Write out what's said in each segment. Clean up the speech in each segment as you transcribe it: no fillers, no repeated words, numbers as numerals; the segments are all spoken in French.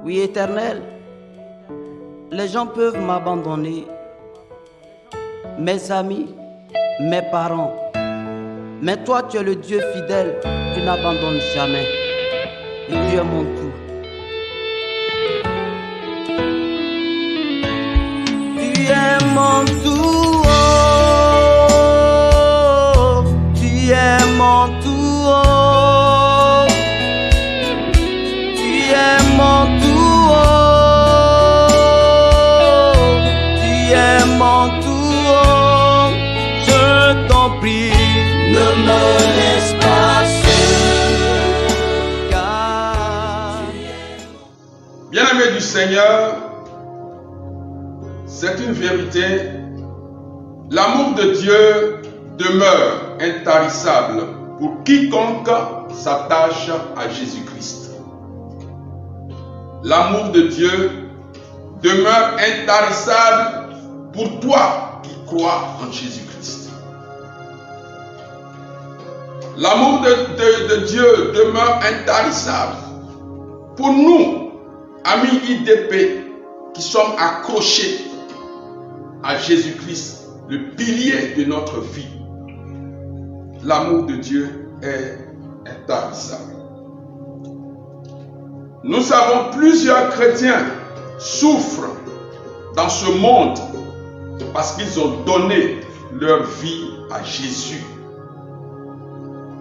Oui, Éternel, les gens peuvent m'abandonner, mes amis, mes parents. Mais toi, tu es le Dieu fidèle, tu n'abandonnes jamais. Et tu es mon tout. Tu es mon tout, oh, tu es mon tout, oh, tu es mon tout, oh, tu es mon tout, oh, je t'en prie, ne me laisse pas seul, car... Bien-aimés du Seigneur, c'est une vérité. L'amour de Dieu demeure intarissable pour quiconque s'attache à Jésus-Christ. L'amour de Dieu demeure intarissable pour toi qui crois en Jésus-Christ. L'amour de Dieu demeure intarissable pour nous, amis IDP, qui sommes accrochés à Jésus-Christ, le pilier de notre vie. L'amour de Dieu est intarissable. Nous savons plusieurs chrétiens souffrent dans ce monde parce qu'ils ont donné leur vie à Jésus.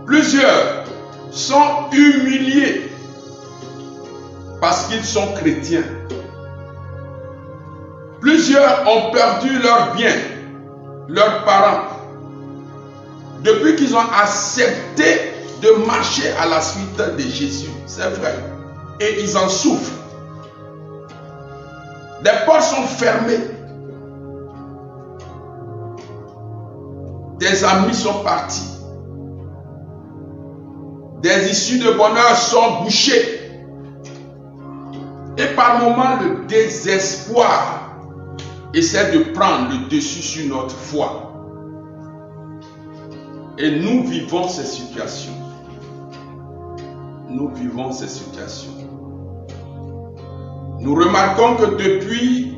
Plusieurs sont humiliés parce qu'ils sont chrétiens. Plusieurs ont perdu leurs biens, leurs parents, depuis qu'ils ont accepté de marcher à la suite de Jésus. C'est vrai. Et ils en souffrent. Des portes sont fermées. Des amis sont partis. Des issues de bonheur sont bouchées. Et par moments, le désespoir essaie de prendre le dessus sur notre foi. Et nous vivons ces situations. Nous vivons ces situations. Nous remarquons que depuis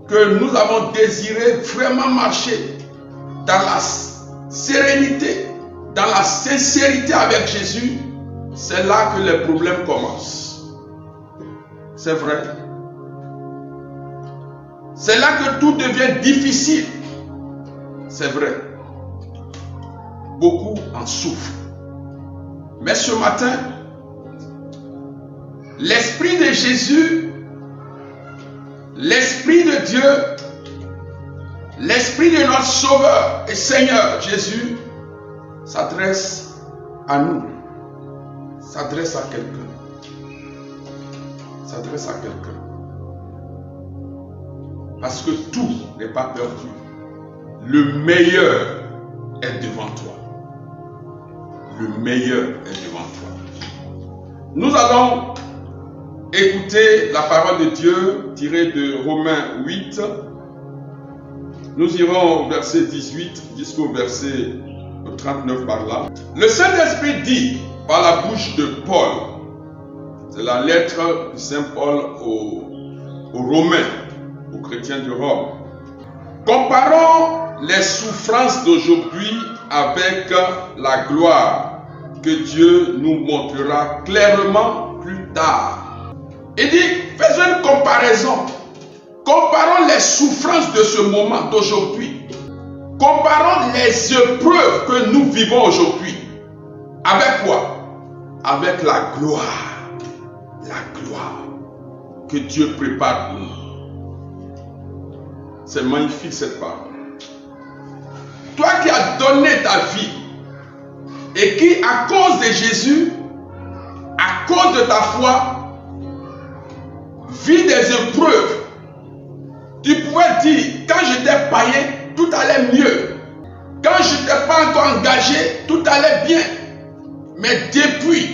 que nous avons désiré vraiment marcher dans la sérénité, dans la sincérité avec Jésus, c'est là que les problèmes commencent. C'est vrai. C'est là que tout devient difficile. C'est vrai. Beaucoup en souffrent. Mais ce matin, l'Esprit de Jésus, l'Esprit de Dieu, l'Esprit de notre Sauveur et Seigneur Jésus s'adresse à nous, s'adresse à quelqu'un. S'adresse à quelqu'un. Parce que tout n'est pas perdu. Le meilleur est devant toi. Le meilleur est devant toi. Nous allons écouter la parole de Dieu tirée de Romains 8. Nous irons au verset 18 jusqu'au verset 39 par là. Le Saint-Esprit dit par la bouche de Paul, c'est la lettre de Saint Paul aux Romains, aux chrétiens de Rome. Comparons les souffrances d'aujourd'hui avec la gloire que Dieu nous montrera clairement plus tard. Il dit, faisons une comparaison. Comparons les souffrances de ce moment d'aujourd'hui. Comparons les épreuves que nous vivons aujourd'hui. Avec quoi? Avec la gloire. La gloire que Dieu prépare pour nous. C'est magnifique cette parole. Toi qui as donné ta vie et qui, à cause de Jésus, à cause de ta foi, vis des épreuves. Tu pouvais dire, quand j'étais païen, tout allait mieux. Quand je n'étais pas encore engagé, tout allait bien. Mais depuis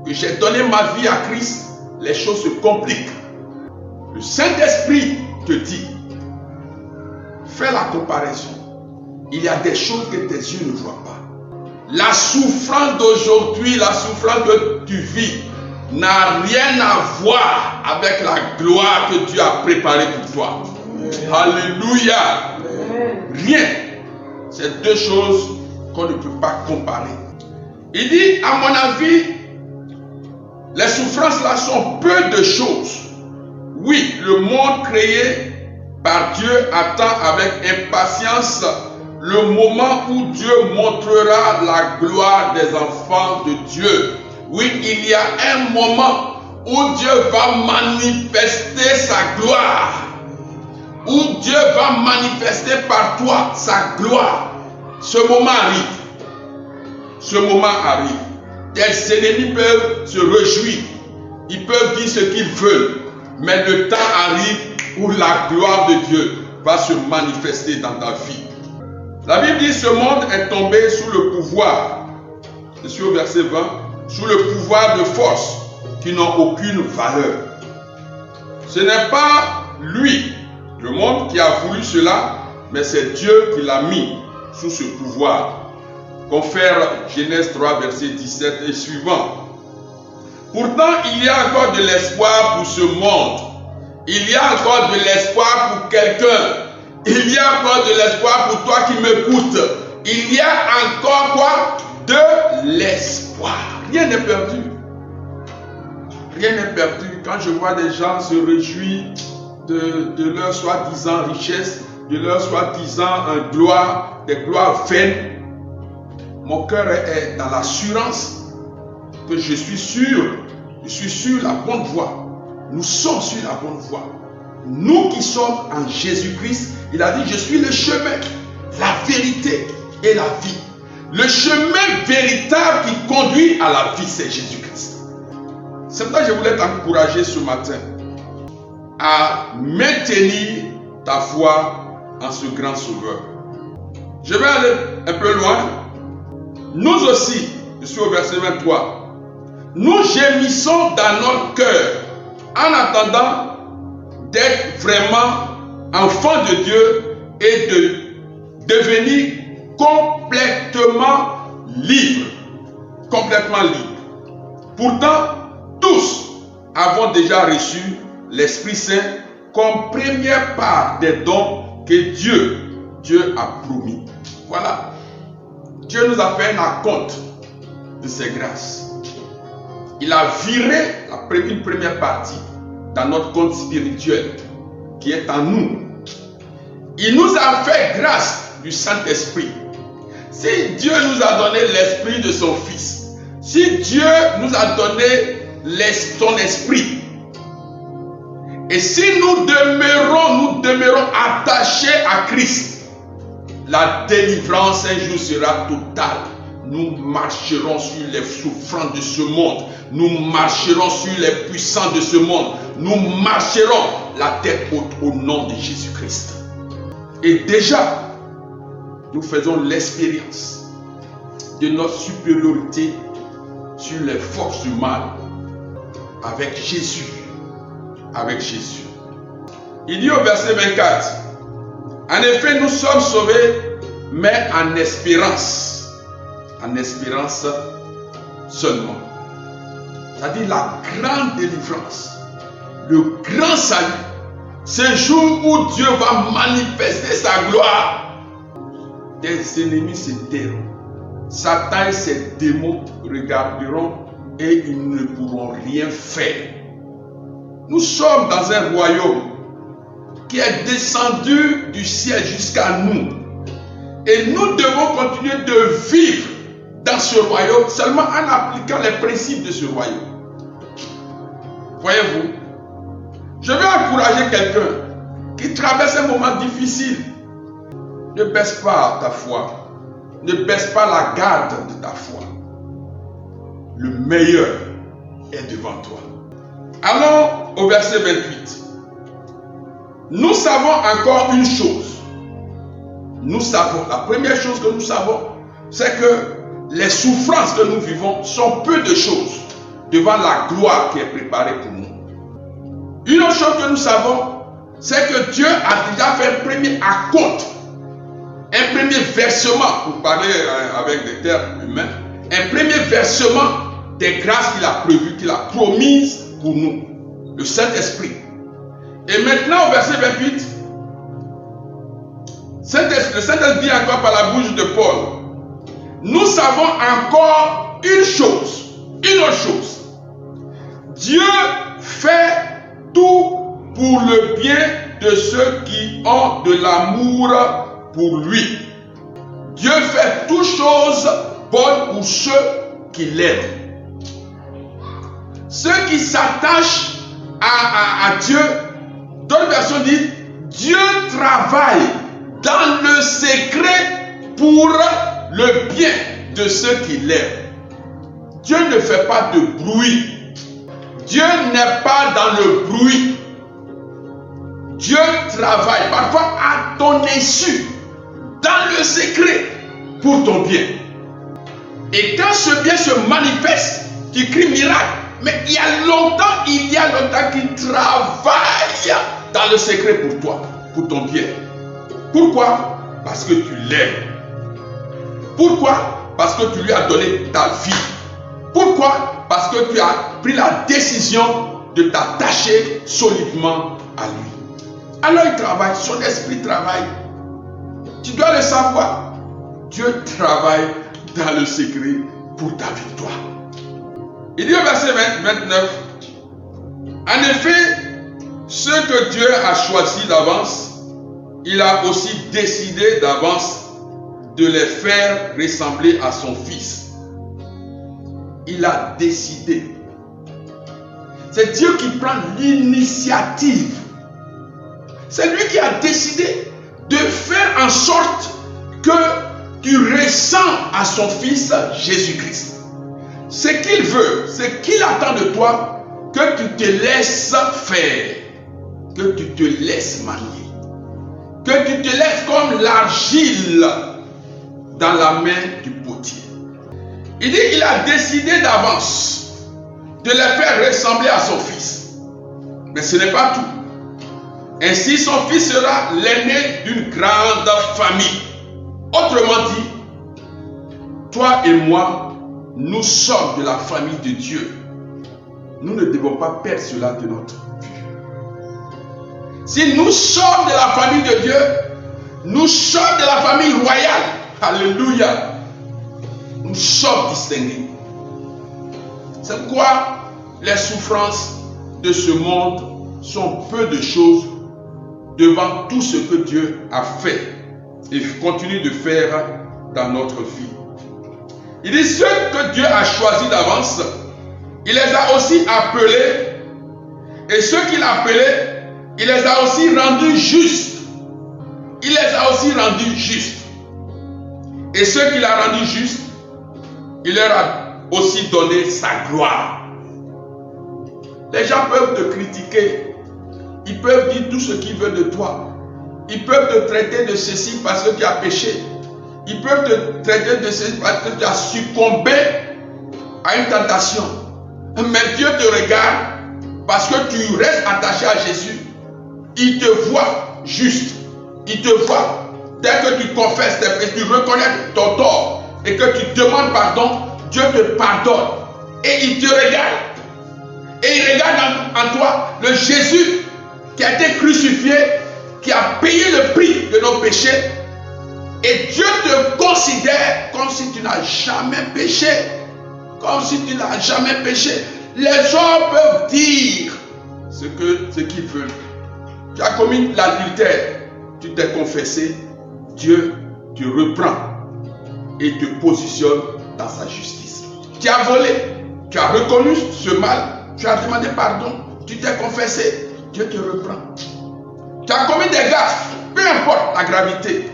que j'ai donné ma vie à Christ, les choses se compliquent. Le Saint-Esprit te dit, fais la comparaison. Il y a des choses que tes yeux ne voient pas. La souffrance d'aujourd'hui, la souffrance que tu vis, n'a rien à voir avec la gloire que Dieu a préparée pour toi. Alléluia. Rien. C'est deux choses qu'on ne peut pas comparer. Il dit, à mon avis, les souffrances là sont peu de choses. Oui, le monde créé par Dieu attend avec impatience le moment où Dieu montrera la gloire des enfants de Dieu. Oui, il y a un moment où Dieu va manifester sa gloire. Où Dieu va manifester par toi sa gloire. Ce moment arrive. Ce moment arrive. Tes ennemis peuvent se réjouir. Ils peuvent dire ce qu'ils veulent. Mais le temps arrive où la gloire de Dieu va se manifester dans ta vie. La Bible dit, ce monde est tombé sous le pouvoir. Je suis au verset 20. Sous le pouvoir de forces qui n'ont aucune valeur. Ce n'est pas lui, le monde, qui a voulu cela, mais c'est Dieu qui l'a mis sous ce pouvoir. Confère Genèse 3, verset 17 et suivant. Pourtant, il y a encore de l'espoir pour ce monde. Il y a encore de l'espoir pour quelqu'un. Il y a encore de l'espoir pour toi qui m'écoutes. Il y a encore quoi? De l'espoir. Rien n'est perdu. Rien n'est perdu. Quand je vois des gens se réjouir de leur soi-disant richesse, de leur soi-disant gloire, des gloires vaines, mon cœur est dans l'assurance que je suis sur la bonne voie. Nous sommes sur la bonne voie. Nous qui sommes en Jésus-Christ, il a dit, je suis le chemin, la vérité et la vie. Le chemin véritable qui conduit à la vie, c'est Jésus-Christ. C'est pourquoi je voulais t'encourager ce matin à maintenir ta foi en ce grand sauveur. Je vais aller un peu loin. Nous aussi, je suis au verset 23, nous gémissons dans notre cœur en attendant d'être vraiment enfants de Dieu et de devenir complètement libre. Complètement libre. Pourtant, tous avons déjà reçu l'Esprit Saint comme première part des dons que Dieu a promis. Voilà. Dieu nous a fait un acompte de ses grâces. Il a viré une première partie dans notre compte spirituel qui est en nous. Il nous a fait grâce du Saint-Esprit. Si Dieu nous a donné l'esprit de son Fils, si Dieu nous a donné son esprit, et si nous demeurons attachés à Christ, la délivrance un jour sera totale. Nous marcherons sur les souffrances de ce monde. Nous marcherons sur les puissants de ce monde. Nous marcherons la tête haute au nom de Jésus-Christ. Et déjà, nous faisons l'expérience de notre supériorité sur les forces du mal avec Jésus. Avec Jésus. Il dit au verset 24, en effet, nous sommes sauvés, mais en espérance. En espérance seulement. C'est-à-dire la grande délivrance, le grand salut, ce jour où Dieu va manifester sa gloire. Tes ennemis se tairont. Satan et ses démons regarderont et ils ne pourront rien faire. Nous sommes dans un royaume qui est descendu du ciel jusqu'à nous. Et nous devons continuer de vivre dans ce royaume seulement en appliquant les principes de ce royaume. Voyez-vous, je vais encourager quelqu'un qui traverse un moment difficile. Ne baisse pas ta foi. Ne baisse pas la garde de ta foi. Le meilleur est devant toi. Allons au verset 28. Nous savons encore une chose. Nous savons, la première chose que nous savons, c'est que les souffrances que nous vivons sont peu de choses devant la gloire qui est préparée pour nous. Une autre chose que nous savons, c'est que Dieu a déjà fait un premier acompte, un premier versement, pour parler avec des termes humains, un premier versement des grâces qu'il a prévues, qu'il a promises pour nous. Le Saint-Esprit. Et maintenant au verset 28, le Saint-Esprit dit encore par la bouche de Paul, nous savons encore une autre chose. Dieu fait tout pour le bien de ceux qui ont de l'amour pour lui. Dieu fait toutes choses bonnes pour ceux qui l'aiment. Ceux qui s'attachent à Dieu, d'autres versions disent, Dieu travaille dans le secret pour le bien de ceux qui l'aiment. Dieu ne fait pas de bruit. Dieu n'est pas dans le bruit. Dieu travaille parfois à ton insu, dans le secret, pour ton bien. Et quand ce bien se manifeste, tu cries miracle. Mais il y a longtemps qu'il travaille dans le secret pour toi, pour ton bien. Pourquoi? Parce que tu l'aimes. Pourquoi? Parce que tu lui as donné ta vie. Pourquoi? Parce que tu as pris la décision de t'attacher solidement à lui. Alors il travaille, son esprit travaille. Tu dois le savoir. Dieu travaille dans le secret pour ta victoire. Il dit au verset 29, en effet, ceux que Dieu a choisis d'avance, il a aussi décidé d'avance de les faire ressembler à son Fils. Il a décidé. C'est Dieu qui prend l'initiative. C'est lui qui a décidé de faire en sorte que tu ressembles à son Fils Jésus-Christ. Ce qu'il veut, ce qu'il attend de toi, que tu te laisses faire, que tu te laisses manier, que tu te laisses comme l'argile dans la main du potier. Il dit qu'il a décidé d'avance de les faire ressembler à son Fils. Mais ce n'est pas tout. Ainsi, son Fils sera l'aîné d'une grande famille. Autrement dit, toi et moi, nous sommes de la famille de Dieu. Nous ne devons pas perdre cela de notre vue. Si nous sommes de la famille de Dieu, nous sommes de la famille royale. Alléluia. Nous sommes distingués. C'est pourquoi les souffrances de ce monde sont peu de choses devant tout ce que Dieu a fait et continue de faire dans notre vie. Il dit ceux que Dieu a choisis d'avance, il les a aussi appelés, et ceux qu'il a appelés, il les a aussi rendus justes. Il les a aussi rendus justes. Et ceux qu'il a rendus justes, il leur a aussi donné sa gloire. Les gens peuvent te critiquer. Ils peuvent dire tout ce qu'ils veulent de toi. Ils peuvent te traiter de ceci parce que tu as péché. Ils peuvent te traiter de ceci parce que tu as succombé à une tentation. Mais Dieu te regarde parce que tu restes attaché à Jésus. Il te voit juste. Il te voit. Dès que tu confesses tes péchés, tu reconnais ton tort et que tu demandes pardon, Dieu te pardonne. Et il te regarde. Et il regarde en toi le Jésus qui a été crucifié, qui a payé le prix de nos péchés. Et Dieu te considère comme si tu n'as jamais péché. Comme si tu n'as jamais péché. Les gens peuvent dire ce qu'ils veulent. Tu as commis l'adultère, tu t'es confessé, Dieu te reprend et te positionne dans sa justice. Tu as volé, tu as reconnu ce mal, tu as demandé pardon, tu t'es confessé, Dieu te reprend. Tu as commis des gaffes, peu importe la gravité,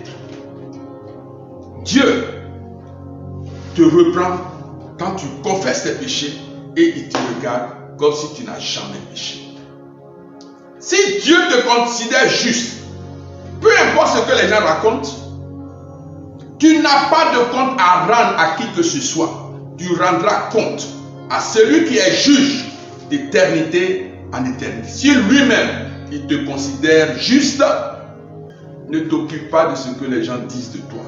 Dieu te reprend quand tu confesses tes péchés et il te regarde comme si tu n'as jamais péché. Si Dieu te considère juste, peu importe ce que les gens racontent, tu n'as pas de compte à rendre à qui que ce soit. Tu rendras compte à celui qui est juge d'éternité en éternité. Si lui-même, il te considère juste, ne t'occupe pas de ce que les gens disent de toi.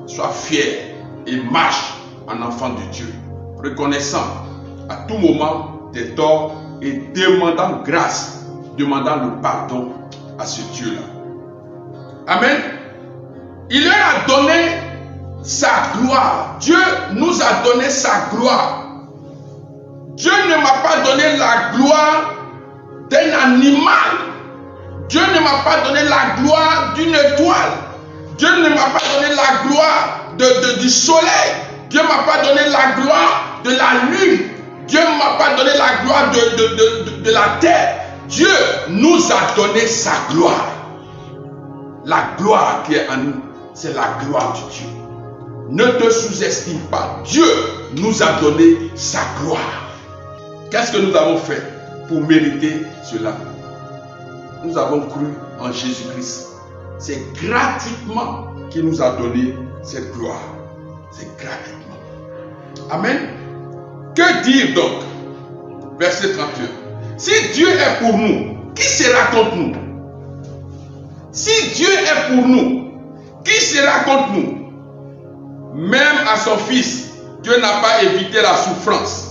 Sois fier et marche en enfant de Dieu, reconnaissant à tout moment tes torts et demandant grâce, demandant le pardon à ce Dieu-là. Amen. Il leur a donné sa gloire. Dieu nous a donné sa gloire. Dieu ne m'a pas donné la gloire d'un animal. Dieu ne m'a pas donné la gloire d'une étoile. Dieu ne m'a pas donné la gloire du soleil. Dieu ne m'a pas donné la gloire de la lune. Dieu ne m'a pas donné la gloire de la terre. Dieu nous a donné sa gloire. La gloire qui est en nous, c'est la gloire de Dieu. Ne te sous-estime pas. Dieu nous a donné sa gloire. Qu'est-ce que nous avons fait pour mériter cela? Nous avons cru en Jésus-Christ. C'est gratuitement qu'il nous a donné cette gloire. C'est gratuitement. Amen. Que dire donc? Verset 31. Si Dieu est pour nous, qui sera contre nous? Si Dieu est pour nous, qui sera contre nous? Même à son Fils, Dieu n'a pas évité la souffrance.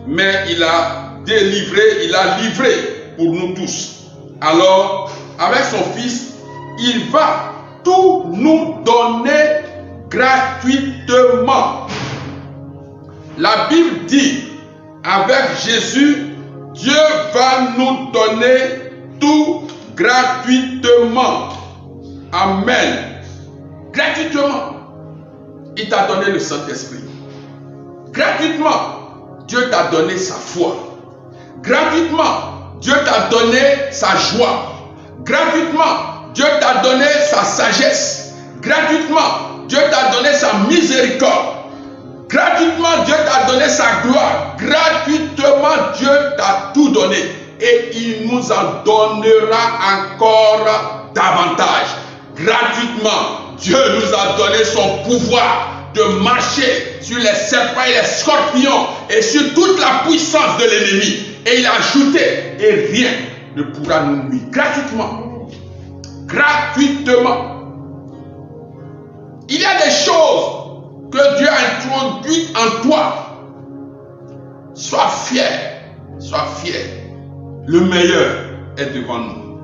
Mais il a délivré, il a livré pour nous tous. Alors, avec son Fils, il va tout nous donner gratuitement. La Bible dit, avec Jésus, Dieu va nous donner tout gratuitement. Amen. Gratuitement. Il t'a donné le Saint-Esprit. Gratuitement, Dieu t'a donné sa foi. Gratuitement, Dieu t'a donné sa joie. Gratuitement, Dieu t'a donné sa sagesse. Gratuitement, Dieu t'a donné sa miséricorde. Gratuitement, Dieu t'a donné sa gloire. Gratuitement, Dieu t'a tout donné. Et il nous en donnera encore davantage. Gratuitement, Dieu nous a donné son pouvoir de marcher sur les serpents et les scorpions et sur toute la puissance de l'ennemi. Et il a ajouté, et rien ne pourra nous nuire. Gratuitement. Gratuitement. Il y a des choses que Dieu a introduites en toi. Sois fier. Sois fier. Le meilleur est devant nous.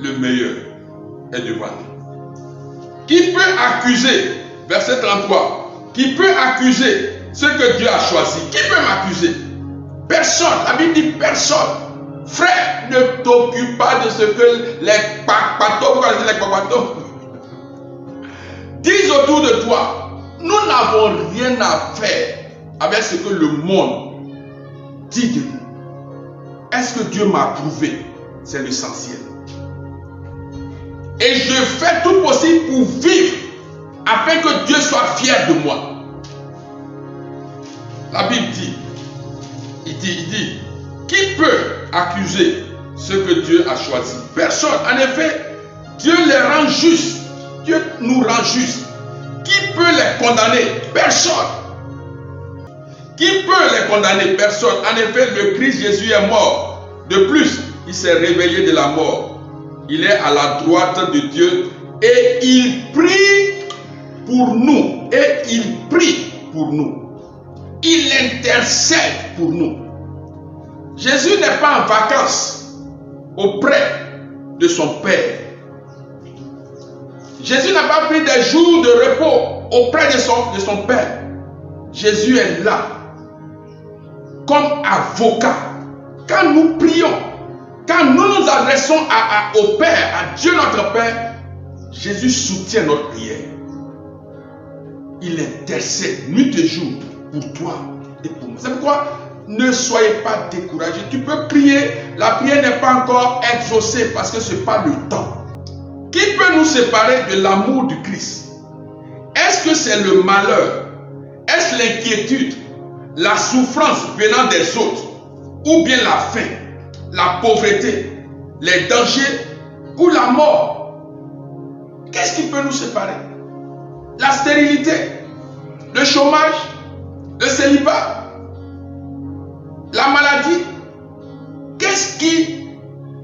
Le meilleur est devant nous. Qui peut accuser, verset 33, qui peut accuser ce que Dieu a choisi? Qui peut m'accuser? Personne. La Bible dit personne. Frère, ne t'occupe pas de ce que les kpakpatos disent autour de toi. Nous n'avons rien à faire avec ce que le monde dit de nous. Est-ce que Dieu m'a approuvé? C'est l'essentiel. Et je fais tout possible pour vivre afin que Dieu soit fier de moi. La Bible dit, il dit, qui peut accuser ce que Dieu a choisi? Personne. En effet, Dieu les rend justes. Dieu nous rend justes. Qui peut les condamner? Personne. Qui peut les condamner? Personne. En effet, le Christ Jésus est mort. De plus, il s'est réveillé de la mort. Il est à la droite de Dieu et il prie pour nous. Et il prie pour nous. Il intercède pour nous. Jésus n'est pas en vacances auprès de son Père. Jésus n'a pas pris des jours de repos auprès de son Père. Jésus est là comme avocat. Quand nous prions, quand nous nous adressons au Père, à Dieu notre Père, Jésus soutient notre prière. Il intercède nuit et jour pour toi et pour moi. C'est pourquoi ne soyez pas découragés. Tu peux prier, la prière n'est pas encore exaucée parce que ce n'est pas le temps. Qui peut nous séparer de l'amour du Christ? Est-ce que c'est le malheur? Est-ce l'inquiétude? La souffrance venant des autres? Ou bien la faim? La pauvreté? Les dangers? Ou la mort? Qu'est-ce qui peut nous séparer? La stérilité? Le chômage? Le célibat? La maladie? Qu'est-ce qui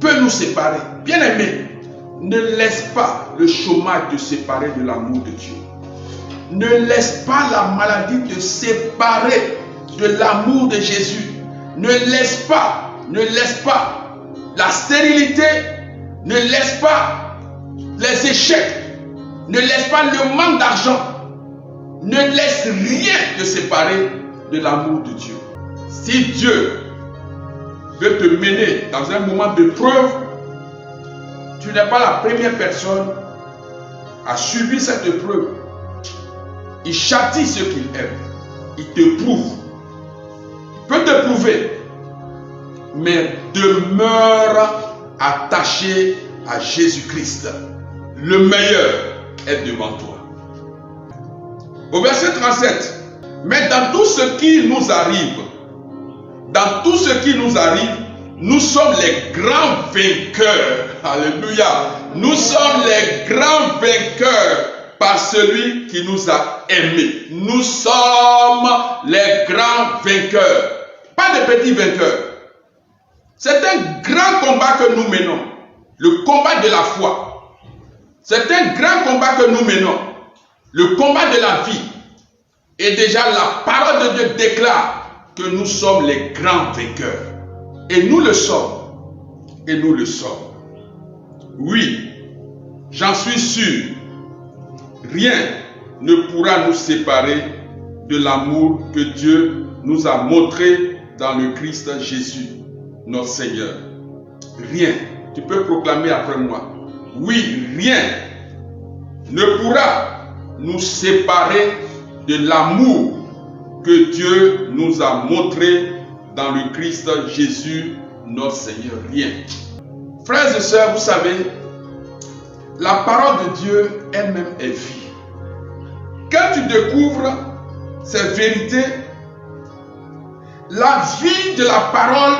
peut nous séparer? Bien-aimés, ne laisse pas le chômage te séparer de l'amour de Dieu. Ne laisse pas la maladie te séparer de l'amour de Jésus. Ne laisse pas la stérilité, ne laisse pas les échecs, ne laisse pas le manque d'argent, ne laisse rien te séparer de l'amour de Dieu. Si Dieu veut te mener dans un moment de preuve, tu n'es pas la première personne à subir cette épreuve. Il châtie ceux qu'il aime. Il te prouve. Il peut te prouver. Mais demeure attaché à Jésus-Christ. Le meilleur est devant toi. Au verset 37. Mais dans tout ce qui nous arrive, nous sommes les grands vainqueurs. Alléluia. Nous sommes les grands vainqueurs par celui qui nous a aimés. Nous sommes les grands vainqueurs. Pas de petits vainqueurs. C'est un grand combat que nous menons. Le combat de la foi. C'est un grand combat que nous menons. Le combat de la vie. Et déjà la parole de Dieu déclare que nous sommes les grands vainqueurs. Et nous le sommes. Et nous le sommes. Oui, j'en suis sûr. Rien ne pourra nous séparer de l'amour que Dieu nous a montré dans le Christ Jésus, notre Seigneur. Rien. Tu peux proclamer après moi. Oui, rien ne pourra nous séparer de l'amour que Dieu nous a montré dans le Christ Jésus, notre Seigneur. Rien. Frères et sœurs, vous savez, la parole de Dieu elle-même est vie. Quand tu découvres ces vérités, la vie de la parole,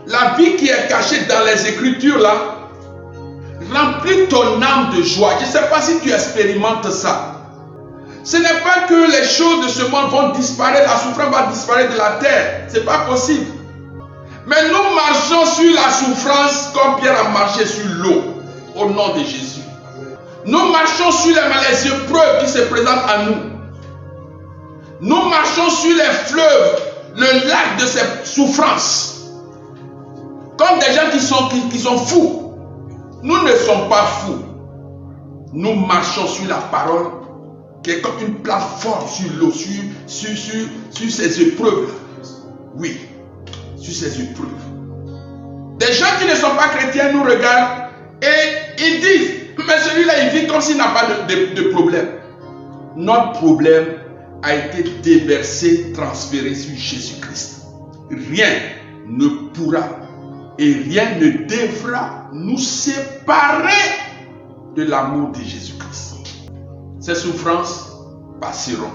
la vie qui est cachée dans les Écritures là, remplit ton âme de joie. Je ne sais pas si tu expérimentes ça. Ce n'est pas que les choses de ce monde vont disparaître, la souffrance va disparaître de la terre. Ce n'est pas possible. Mais nous marchons sur la souffrance comme Pierre a marché sur l'eau, au nom de Jésus. Nous marchons sur les épreuves qui se présentent à nous. Nous marchons sur les fleuves, le lac de ces souffrances. Comme des gens qui sont fous. Nous ne sommes pas fous. Nous marchons sur la parole qui est comme une plateforme sur l'eau, sur ces épreuves. Oui, sur ces épreuves. Des gens qui ne sont pas chrétiens nous regardent et ils disent, mais celui-là il vit comme s'il n'a pas de problème. Notre problème a été déversé, transféré sur Jésus-Christ. Rien ne pourra et rien ne devra nous séparer de l'amour de Jésus-Christ. Ces souffrances passeront.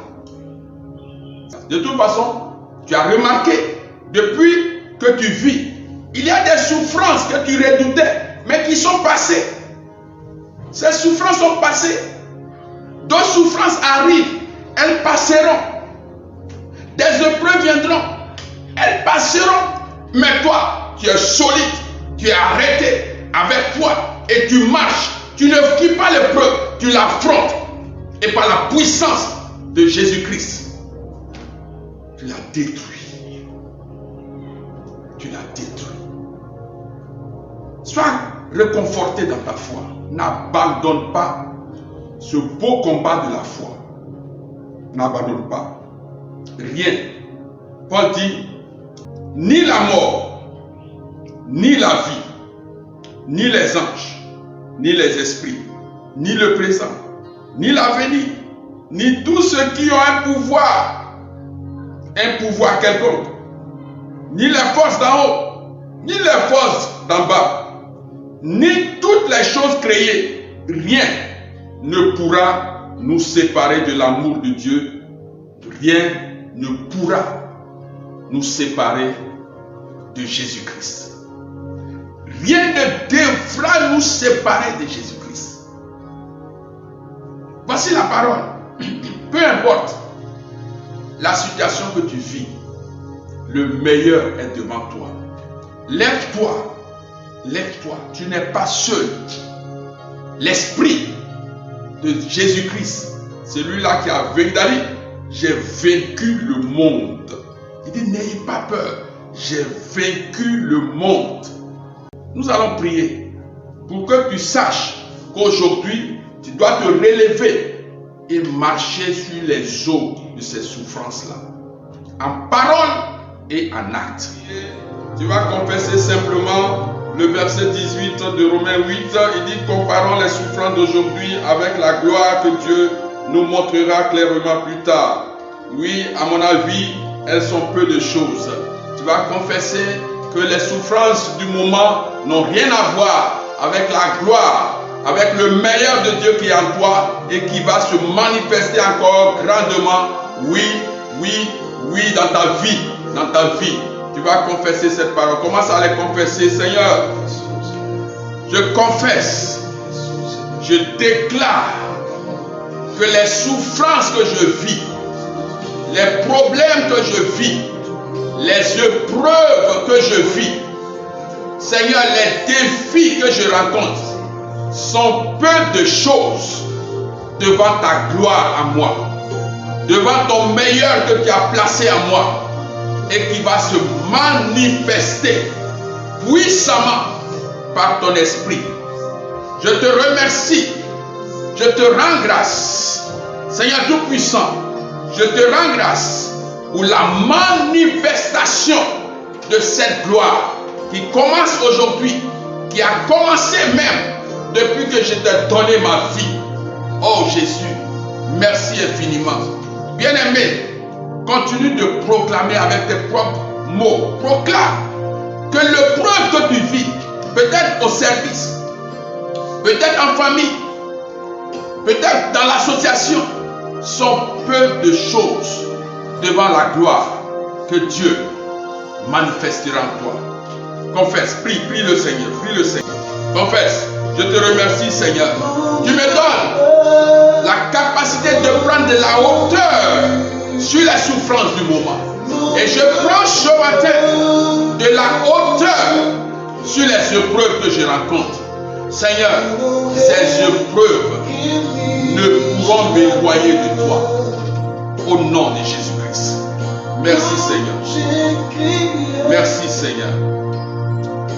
De toute façon, tu as remarqué, depuis que tu vis, il y a des souffrances que tu redoutais, mais qui sont passées. Ces souffrances sont passées. D'autres souffrances arrivent, elles passeront. Des épreuves viendront, elles passeront. Mais toi, tu es solide, tu es arrêté avec foi et tu marches. Tu ne quittes pas l'épreuve, tu l'affrontes. Et par la puissance de Jésus-Christ, tu l'as détruit. Tu l'as détruit. Sois réconforté dans ta foi. N'abandonne pas ce beau combat de la foi. N'abandonne pas. Rien. Paul dit, ni la mort, ni la vie, ni les anges, ni les esprits, ni le présent, ni l'avenir, ni tous ceux qui ont un pouvoir quelconque, ni les forces d'en haut, ni les forces d'en bas, ni toutes les choses créées, rien ne pourra nous séparer de l'amour de Dieu. Rien ne pourra nous séparer de Jésus-Christ. Rien ne devra nous séparer de Jésus-Christ. Voici la parole. Peu importe la situation que tu vis, le meilleur est devant toi. Lève-toi. Lève-toi. Tu n'es pas seul. L'esprit de Jésus-Christ, celui-là qui a vaincu David, j'ai vaincu le monde. Il dit, n'ayez pas peur, j'ai vaincu le monde. Nous allons prier pour que tu saches qu'aujourd'hui, tu dois te relever et marcher sur les eaux de ces souffrances-là, en parole et en acte. Tu vas confesser simplement le verset 18 de Romains 8. Il dit, comparons les souffrances d'aujourd'hui avec la gloire que Dieu nous montrera clairement plus tard. Oui, à mon avis, elles sont peu de choses. Tu vas confesser que les souffrances du moment n'ont rien à voir avec la gloire, avec le meilleur de Dieu qui est en toi et qui va se manifester encore grandement. Oui, oui, oui, dans ta vie, dans ta vie. Tu vas confesser cette parole. Commence à les confesser. Seigneur, je confesse, je déclare que les souffrances que je vis, les problèmes que je vis, les épreuves que je vis, Seigneur, les défis que je rencontre sont peu de choses devant ta gloire à moi, devant ton meilleur que tu as placé en moi et qui va se manifester puissamment par ton esprit. Je te remercie, je te rends grâce, Seigneur Tout-Puissant, je te rends grâce pour la manifestation de cette gloire qui commence aujourd'hui, qui a commencé même depuis que je t'ai donné ma vie. Oh Jésus, merci infiniment. Bien-aimé, continue de proclamer avec tes propres mots. Proclame que l'épreuve que tu vis, peut-être au service, peut-être en famille, peut-être dans l'association, sont peu de choses devant la gloire que Dieu manifestera en toi. Confesse, prie le Seigneur, prie le Seigneur. Confesse, je te remercie Seigneur. Tu me donnes la capacité de prendre de la hauteur sur les souffrances du moment. Et je prends ce matin de la hauteur sur les épreuves que je rencontre. Seigneur, ces épreuves ne pourront m'éloigner de toi. Au nom de Jésus-Christ. Merci Seigneur. Merci Seigneur.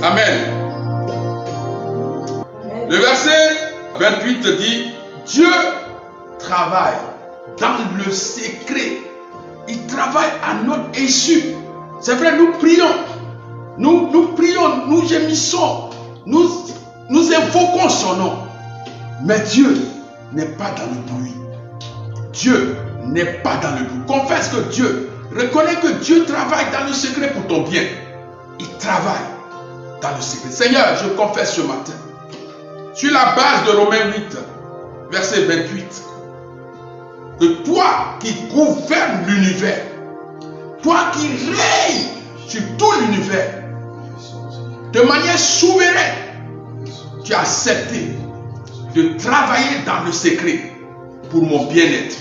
Amen. Le verset 28 dit, Dieu travaille dans le secret. Il travaille à notre issue. C'est vrai, nous prions. Nous prions, nous gémissons. Nous invoquons son nom. Mais Dieu n'est pas dans le bruit. Dieu n'est pas dans le bruit. Confesse que Dieu, reconnais que Dieu travaille dans le secret pour ton bien. Il travaille dans le secret. Seigneur, je confesse ce matin, sur la base de Romains 8, verset 28, que toi qui gouvernes l'univers, toi qui règnes sur tout l'univers, de manière souveraine, tu as accepté de travailler dans le secret pour mon bien-être.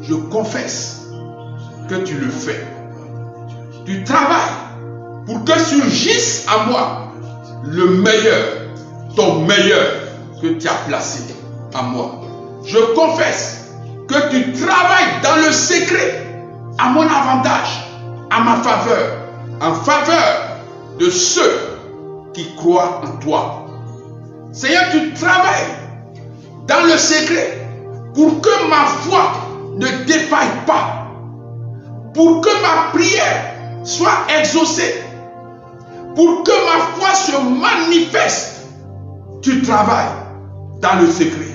Je confesse que tu le fais. Tu travailles pour que surgisse à moi le meilleur, ton meilleur que tu as placé à moi. Je confesse que tu travailles dans le secret à mon avantage, à ma faveur, en faveur de ceux qui croient en toi. Seigneur, tu travailles dans le secret pour que ma foi ne défaille pas, pour que ma prière soit exaucée, pour que ma foi se manifeste. Tu travailles dans le secret.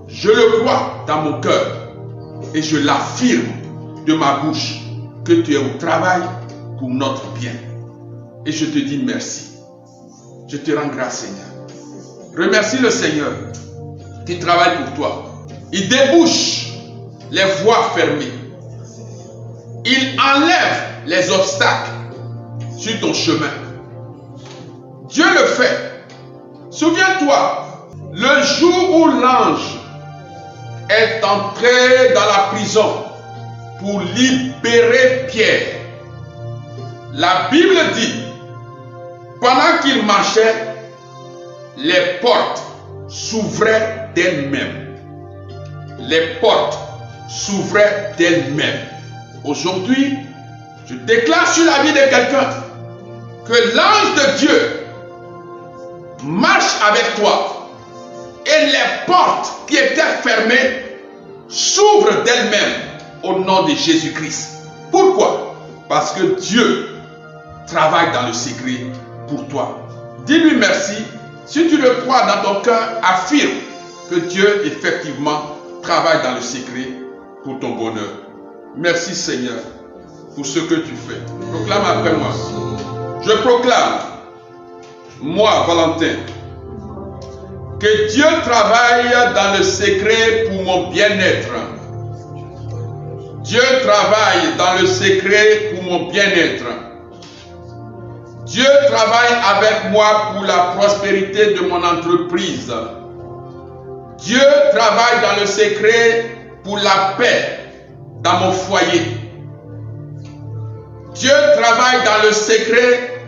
Je le crois dans mon cœur et je l'affirme de ma bouche que tu es au travail pour notre bien. Et je te dis merci. Je te rends grâce, Seigneur. Remercie le Seigneur qui travaille pour toi. Il débouche les voies fermées. Il enlève les obstacles sur ton chemin. Dieu le fait. Souviens-toi, le jour où l'ange est entré dans la prison pour libérer Pierre, la Bible dit, pendant qu'il marchait, les portes s'ouvraient d'elles-mêmes. Les portes s'ouvrait d'elle-même. Aujourd'hui, je déclare sur la vie de quelqu'un que l'ange de Dieu marche avec toi et les portes qui étaient fermées s'ouvrent d'elles-mêmes au nom de Jésus-Christ. Pourquoi? Parce que Dieu travaille dans le secret pour toi. Dis-lui merci. Si tu le crois dans ton cœur, affirme que Dieu effectivement travaille dans le secret pour ton bonheur. Merci Seigneur pour ce que tu fais. Proclame après moi. Je proclame, moi Valentin, que Dieu travaille dans le secret pour mon bien-être. Dieu travaille dans le secret pour mon bien-être. Dieu travaille avec moi pour la prospérité de mon entreprise. Dieu travaille dans le secret pour la paix dans mon foyer. Dieu travaille dans le secret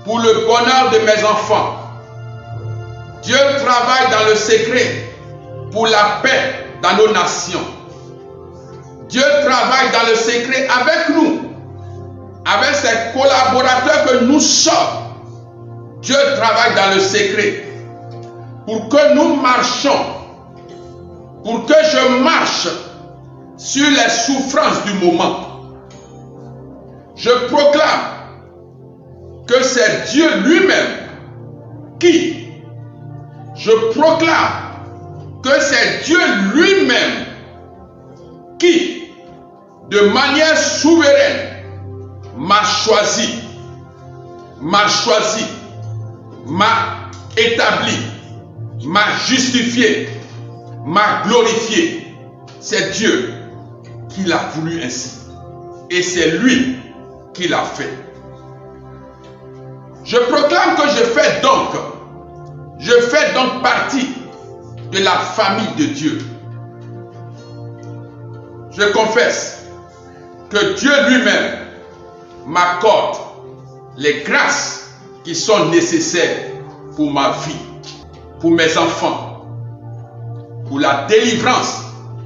pour le bonheur de mes enfants. Dieu travaille dans le secret pour la paix dans nos nations. Dieu travaille dans le secret avec nous, avec ses collaborateurs que nous sommes. Dieu travaille dans le secret pour que nous marchions, pour que je marche sur les souffrances du moment. Je proclame que c'est Dieu lui-même qui, je proclame que c'est Dieu lui-même qui, de manière souveraine, m'a choisi, m'a établi, m'a justifié, m'a glorifié. C'est Dieu qui l'a voulu ainsi. Et c'est lui qui l'a fait. Je proclame que je fais donc partie de la famille de Dieu. Je confesse que Dieu lui-même m'accorde les grâces qui sont nécessaires pour ma vie, pour mes enfants, pour la délivrance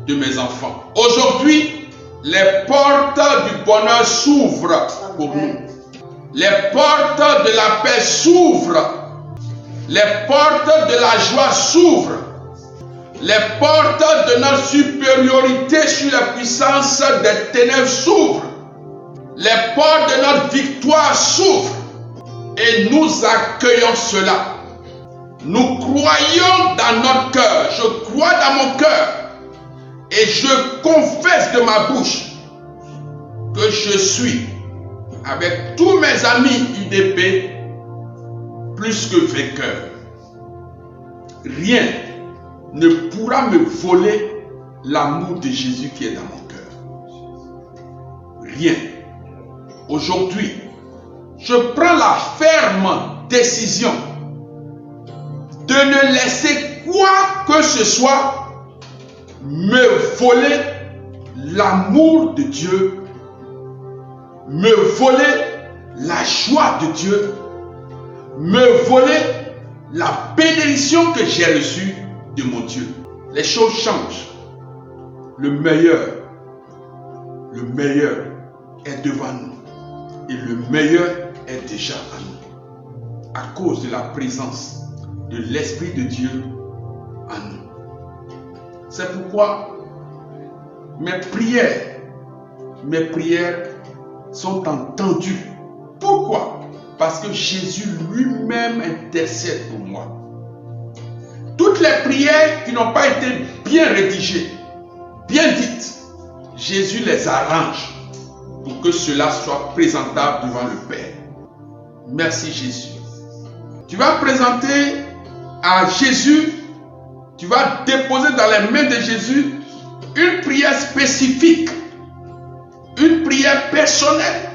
de mes enfants. Aujourd'hui, les portes du bonheur s'ouvrent pour nous. Les portes de la paix s'ouvrent. Les portes de la joie s'ouvrent. Les portes de notre supériorité sur la puissance des ténèbres s'ouvrent. Les portes de notre victoire s'ouvrent. Et nous accueillons cela. Nous croyons dans notre cœur. Je crois dans mon cœur. Et je confesse de ma bouche que je suis, avec tous mes amis UDP, plus que vainqueur. Rien ne pourra me voler l'amour de Jésus qui est dans mon cœur. Rien. Aujourd'hui, je prends la ferme décision de ne laisser quoi que ce soit me voler l'amour de Dieu, me voler la joie de Dieu, me voler la bénédiction que j'ai reçue de mon Dieu. Les choses changent. Le meilleur est devant nous. Et le meilleur est déjà à nous. À cause de la présence de l'Esprit de Dieu en nous. C'est pourquoi mes prières sont entendues. Pourquoi? Parce que Jésus lui-même intercède pour moi. Toutes les prières qui n'ont pas été bien rédigées, bien dites, Jésus les arrange pour que cela soit présentable devant le Père. Merci Jésus. Tu vas présenter à Jésus, tu vas déposer dans les mains de Jésus une prière spécifique, une prière personnelle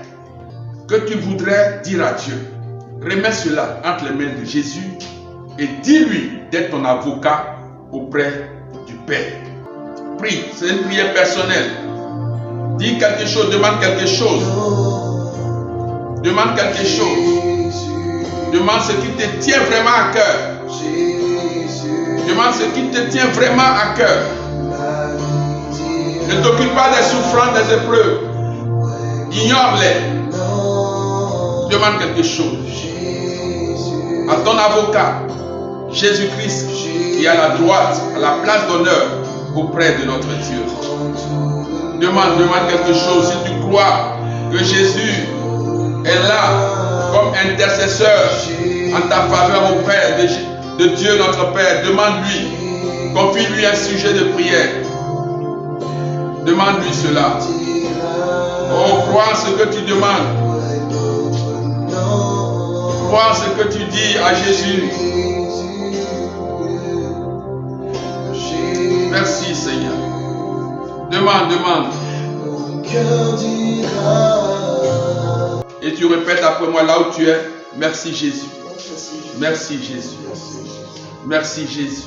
que tu voudrais dire à Dieu. Remets cela entre les mains de Jésus et dis-lui d'être ton avocat auprès du Père. Prie, c'est une prière personnelle. Dis quelque chose, demande quelque chose. Demande quelque chose. Demande ce qui te tient vraiment à cœur. Demande ce qui te tient vraiment à cœur. Ne t'occupe pas des souffrances, des épreuves. Ignore-les. Demande quelque chose. À ton avocat, Jésus-Christ, qui est à la droite, à la place d'honneur auprès de notre Dieu. Demande quelque chose. Si tu crois que Jésus est là comme intercesseur en ta faveur auprès de Dieu notre Père, demande-lui. Confie-lui un sujet de prière. Demande-lui cela. Oh, crois ce que tu demandes. Crois ce que tu dis à Jésus. Merci Seigneur. Demande. Et tu répètes après moi là où tu es. Merci Jésus. Merci Jésus. Merci Jésus.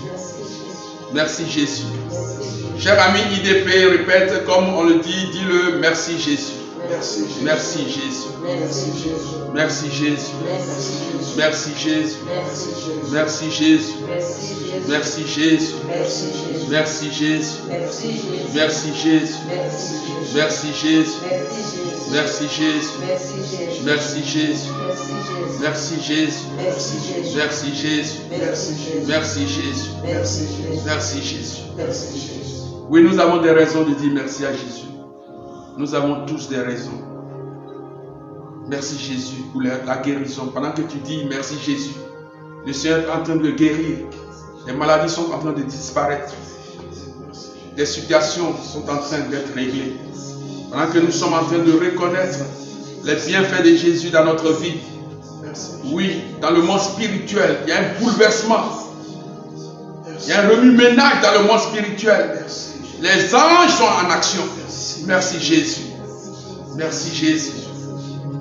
Merci Jésus. Cher ami IDP, répète comme on le dit, dis-le, merci Jésus. Merci Jésus. Merci Jésus. Merci Jésus. Merci Jésus. Merci Jésus. Merci Jésus. Merci Jésus. Merci Jésus. Merci Jésus. Merci Jésus. Merci Jésus. Merci Jésus. Merci Jésus. Merci Jésus. Oui, nous avons des raisons de dire merci à Jésus. Nous avons tous des raisons. Merci Jésus pour la guérison. Pendant que tu dis merci Jésus, le Seigneur est en train de guérir. Les maladies sont en train de disparaître. Des situations sont en train d'être réglées. Pendant que nous sommes en train de reconnaître les bienfaits de Jésus dans notre vie. Oui, dans le monde spirituel, il y a un bouleversement. Il y a un remue-ménage dans le monde spirituel. Les anges sont en action. Merci Jésus. Merci Jésus.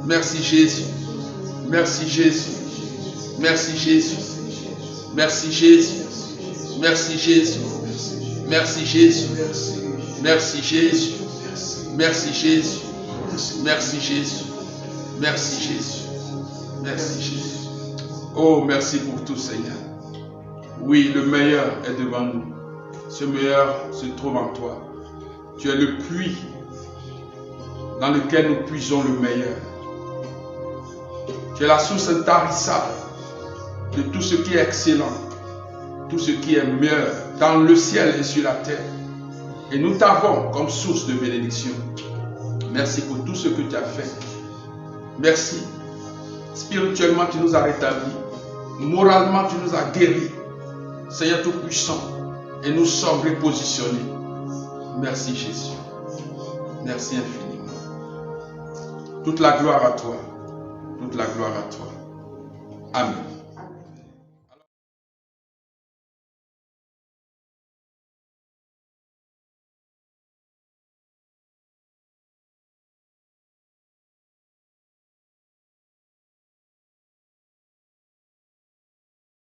Merci Jésus. Merci Jésus. Merci Jésus. Merci Jésus. Merci Jésus. Merci Jésus. Merci Jésus. Merci Jésus. Merci Jésus. Merci Jésus. Merci Jésus. Oh, merci pour tout, Seigneur. Oui, le meilleur est devant nous. Ce meilleur se trouve en toi. Tu es le puits dans lequel nous puisons le meilleur. Tu es la source intarissable de tout ce qui est excellent, tout ce qui est meilleur dans le ciel et sur la terre. Et nous t'avons comme source de bénédiction. Merci pour tout ce que tu as fait. Merci. Spirituellement, tu nous as rétablis. Moralement, tu nous as guéris. Seigneur Tout-Puissant. Et nous sommes repositionnés. Merci Jésus. Merci infiniment. Toute la gloire à toi. Toute la gloire à toi. Amen.